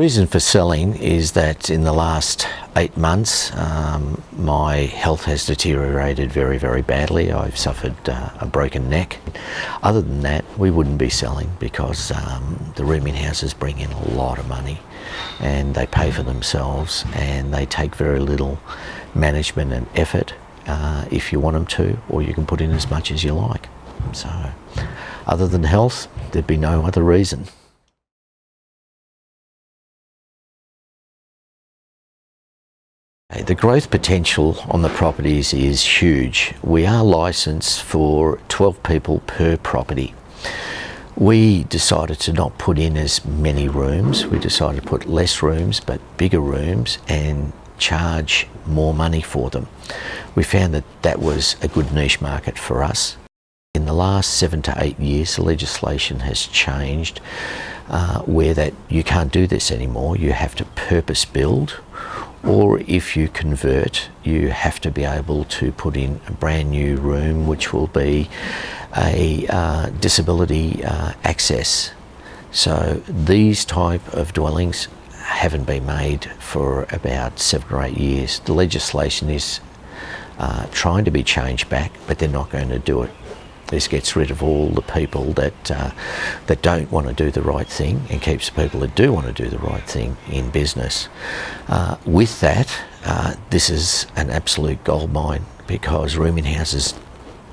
reason for selling is that in the last 8 months my health has deteriorated very, very badly. I've suffered a broken neck. Other than that, we wouldn't be selling because the rooming houses bring in a lot of money and they pay for themselves and they take very little management and effort if you want them to, or you can put in as much as you like. So other than health, there'd be no other reason. The growth potential on the properties is huge. We are licensed for 12 people per property. We decided to not put in as many rooms. We decided to put less rooms but bigger rooms and charge more money for them. We found that that was a good niche market for us. In the last 7 to 8 years, the legislation has changed where that you can't do this anymore. You have to purpose build, or if you convert, you have to be able to put in a brand new room, which will be a disability access. So these type of dwellings haven't been made for about 7 or 8 years. The legislation is trying to be changed back, but they're not going to do it. This gets rid of all the people that don't want to do the right thing and keeps people that do want to do the right thing in business. With that, this is an absolute goldmine, because rooming houses,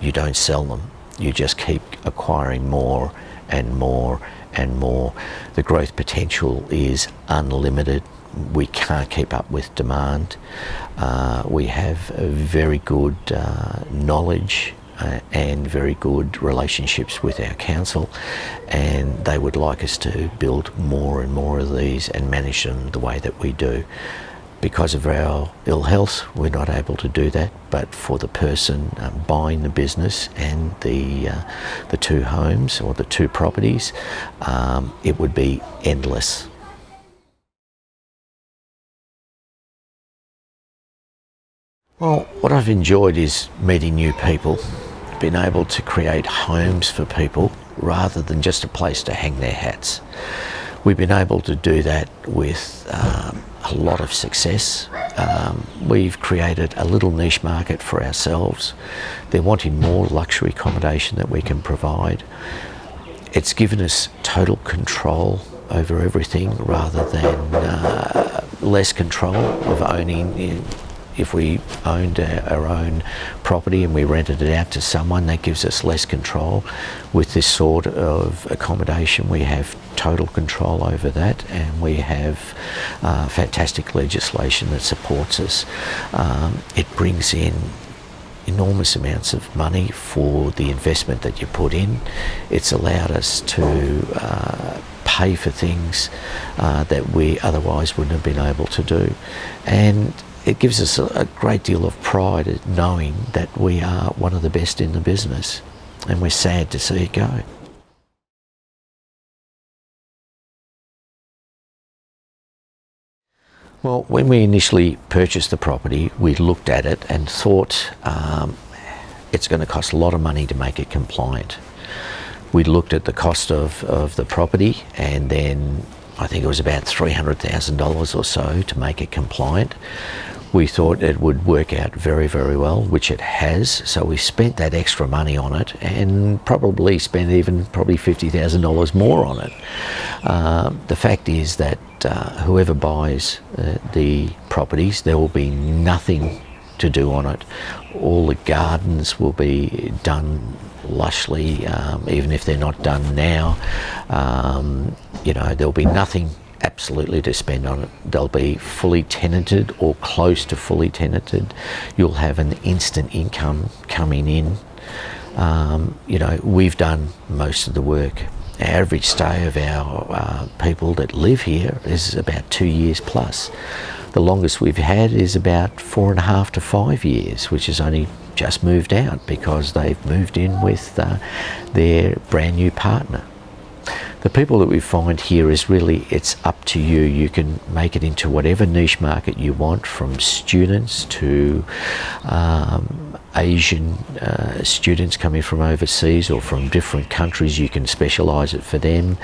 you don't sell them. You just keep acquiring more and more and more. The growth potential is unlimited. We can't keep up with demand. We have a very good knowledge and very good relationships with our council, and they would like us to build more and more of these and manage them the way that we do. Because of our ill health, we're not able to do that, but for the person buying the business and the 2 homes or the 2 properties, it would be endless. Well, what I've enjoyed is meeting new people, being able to create homes for people rather than just a place to hang their hats. We've been able to do that with a lot of success. We've created a little niche market for ourselves. They're wanting more luxury accommodation that we can provide. It's given us total control over everything rather than less control of owning. If we owned our own property and we rented it out to someone, that gives us less control. With this sort of accommodation, we have total control over that, and we have fantastic legislation that supports us. It brings in enormous amounts of money for the investment that you put in. It's allowed us to pay for things that we otherwise wouldn't have been able to do. And it gives us a great deal of pride at knowing that we are one of the best in the business, and we're sad to see it go. Well, when we initially purchased the property, we looked at it and thought it's going to cost a lot of money to make it compliant. We looked at the cost of the property, and then I think it was about $300,000 or so to make it compliant. We thought it would work out very, very well, which it has. So we spent that extra money on it, and probably spent even $50,000 more on it. The fact is that whoever buys the properties, there will be nothing to do on it. All the gardens will be done lushly, even if they're not done now. You know, there'll be nothing absolutely to spend on it. They'll be fully tenanted or close to fully tenanted. You'll have an instant income coming in. You know, we've done most of the work. Our average stay of our people that live here is about 2 years plus. The longest we've had is about 4.5 to 5 years, which has only just moved out because they've moved in with their brand new partner. The people that we find here is really, it's up to you. You can make it into whatever niche market you want, from students to Asian students coming from overseas or from different countries, you can specialise it for them.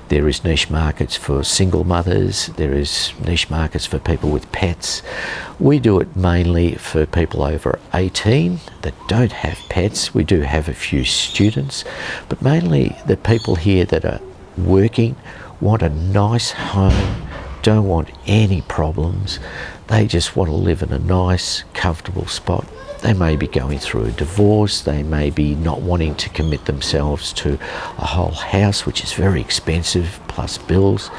There is niche markets for single mothers. There is niche markets for people with pets. We do it mainly for people over 18 that don't have pets. We do have a few students, but mainly the people here that are working, want a nice home, don't want any problems. They just want to live in a nice, comfortable spot. They may be going through a divorce. They may be not wanting to commit themselves to a whole house, which is very expensive, plus bills.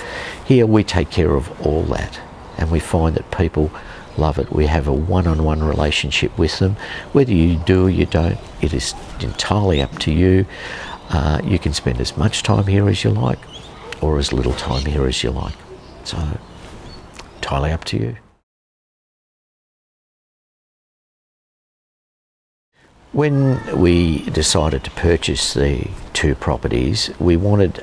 Here we take care of all that, and we find that people love it. We have a one-on-one relationship with them. Whether you do or you don't, it is entirely up to you. You can spend as much time here as you like, or as little time here as you like. So, entirely up to you. When we decided to purchase the two properties, we wanted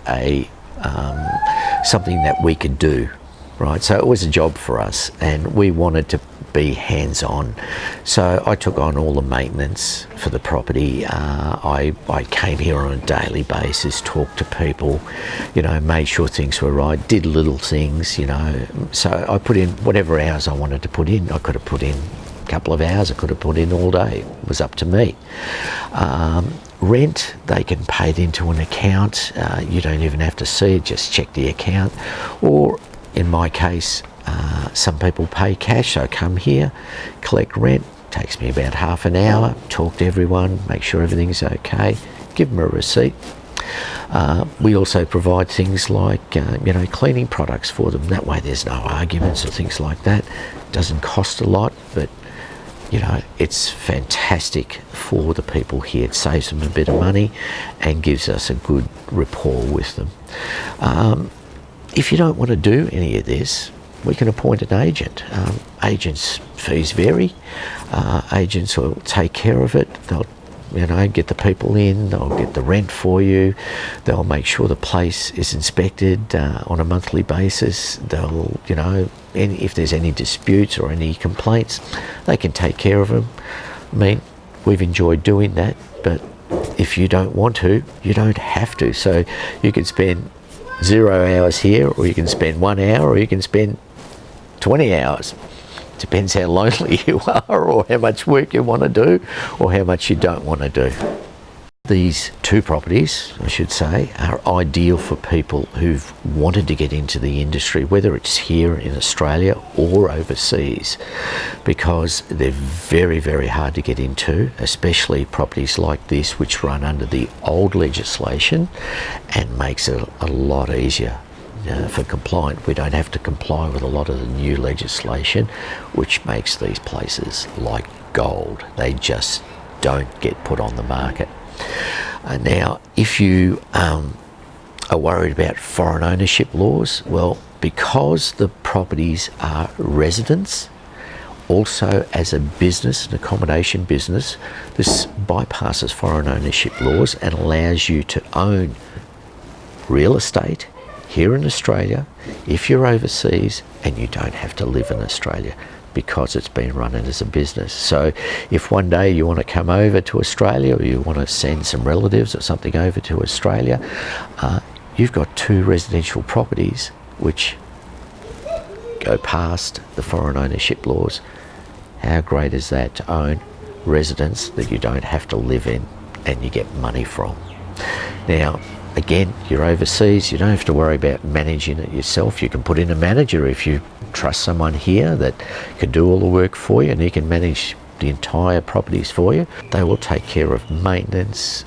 something that we could do, right? So it was a job for us, and we wanted to be hands-on. So I took on all the maintenance for the property. I came here on a daily basis, talked to people, made sure things were right, did little things, So I put in whatever hours I wanted to put in. I could have put in couple of hours, I could have put in all day. It was up to me. Rent, they can pay it into an account. You don't even have to see it, just check the account. Or in my case, some people pay cash. So I come here, collect rent, takes me about half an hour, talk to everyone, make sure everything's okay, give them a receipt. We also provide things like cleaning products for them. That way there's no arguments or things like that. It doesn't cost a lot, but it's fantastic for the people here. It saves them a bit of money and gives us a good rapport with them. If you don't want to do any of this, we can appoint an agent. Agents' fees vary. Agents will take care of it. They'll get the people in, they'll get the rent for you, they'll make sure the place is inspected on a monthly basis. They'll, if there's any disputes or any complaints, they can take care of them. I mean, we've enjoyed doing that, but if you don't want to, you don't have to. So you can spend 0 hours here, or you can spend 1 hour, or you can spend 20 hours. Depends how lonely you are, or how much work you want to do, or how much you don't want to do. These two properties, I should say, are ideal for people who've wanted to get into the industry, whether it's here in Australia or overseas, because they're very, very hard to get into, especially properties like this, which run under the old legislation and makes it a lot easier. For compliant, we don't have to comply with a lot of the new legislation, which makes these places like gold. They just don't get put on the market. Now, if you are worried about foreign ownership laws, well, because the properties are residents, also as a business, an accommodation business, this bypasses foreign ownership laws and allows you to own real estate here in Australia, if you're overseas, and you don't have to live in Australia because it's been run as a business. So if one day you want to come over to Australia, or you want to send some relatives or something over to Australia, you've got two residential properties which go past the foreign ownership laws. How great is that, to own residence that you don't have to live in and you get money from? Now, again, you're overseas, you don't have to worry about managing it yourself. You can put in a manager if you trust someone here that can do all the work for you, and he can manage the entire properties for you. They will take care of maintenance,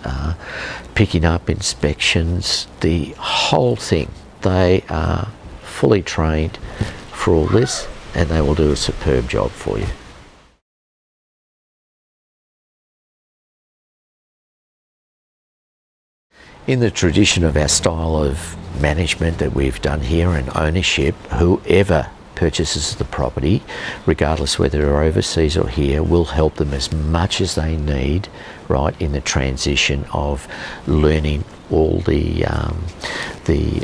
picking up inspections, the whole thing. They are fully trained for all this, and they will do a superb job for you. In the tradition of our style of management that we've done here and ownership, whoever purchases the property, regardless whether they're overseas or here, will help them as much as they need, right, in the transition of learning all the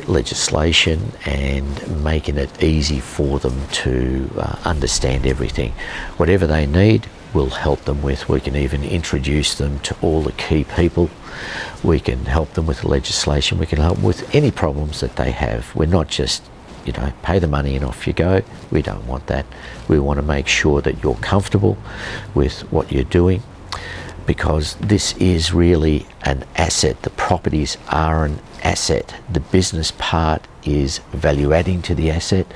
legislation and making it easy for them to understand everything. Whatever they need, we'll help them with. We can even introduce them to all the key people. We can help them with the legislation. We can help them with any problems that they have. We're not just, pay the money and off you go. We don't want that. We want to make sure that you're comfortable with what you're doing, because this is really an asset. The properties are an asset. The business part is value adding to the asset,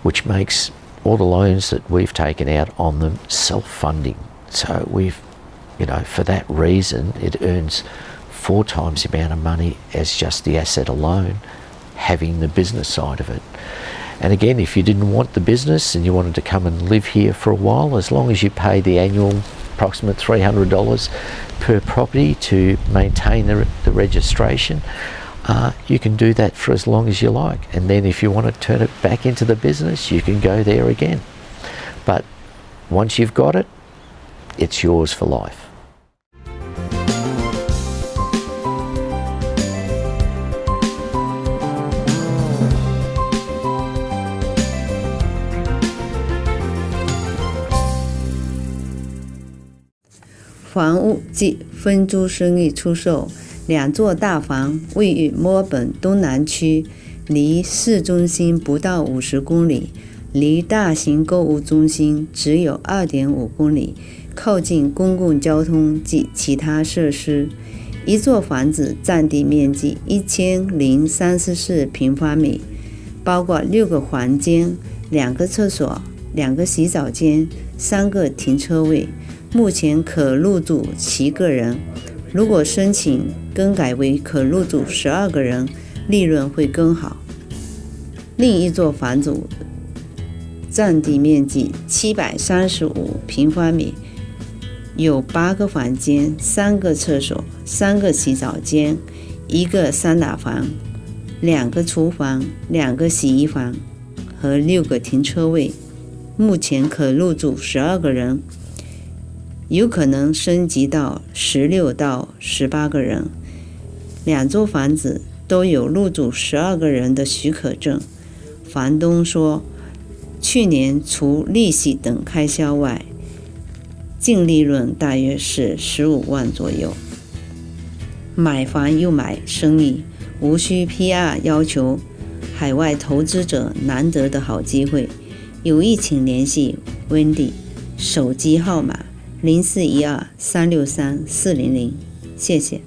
which makes all the loans that we've taken out on them self-funding. So we've, for that reason, it earns 4 times the amount of money as just the asset alone, having the business side of it. And again, if you didn't want the business and you wanted to come and live here for a while, as long as you pay the annual approximate $300 per property to maintain the registration, you can do that for as long as you like. And then if you want to turn it back into the business, you can go there again. But once you've got it, it's yours for life.房屋及分租生意出售，2座大房位于墨尔本东南区，离市中心不到50公里，离大型购物中心只有 2.5 公里，靠近公共交通及其他设施。一座房子占地面积1034平方米，包括6个房间、2个厕所、2个洗澡间、3个停车位，目前可入住7个人。如果申请更改为可入住12个人，利润会更好。另一座房子占地面积735平方米，有8个房间、3个厕所、3个洗澡间、1个桑拿房、2个厨房、2个洗衣房和6个停车位，目前可入住12个人，有可能升级到16到18个人。2座房子都有入住12个人的许可证。房东说，去年除利息等开销外，净利润大约是15万左右。买房又买生意，无需 PR 要求，海外投资者难得的好机会。有意请联系 Wendy， 手机号码0412-363-400，谢谢。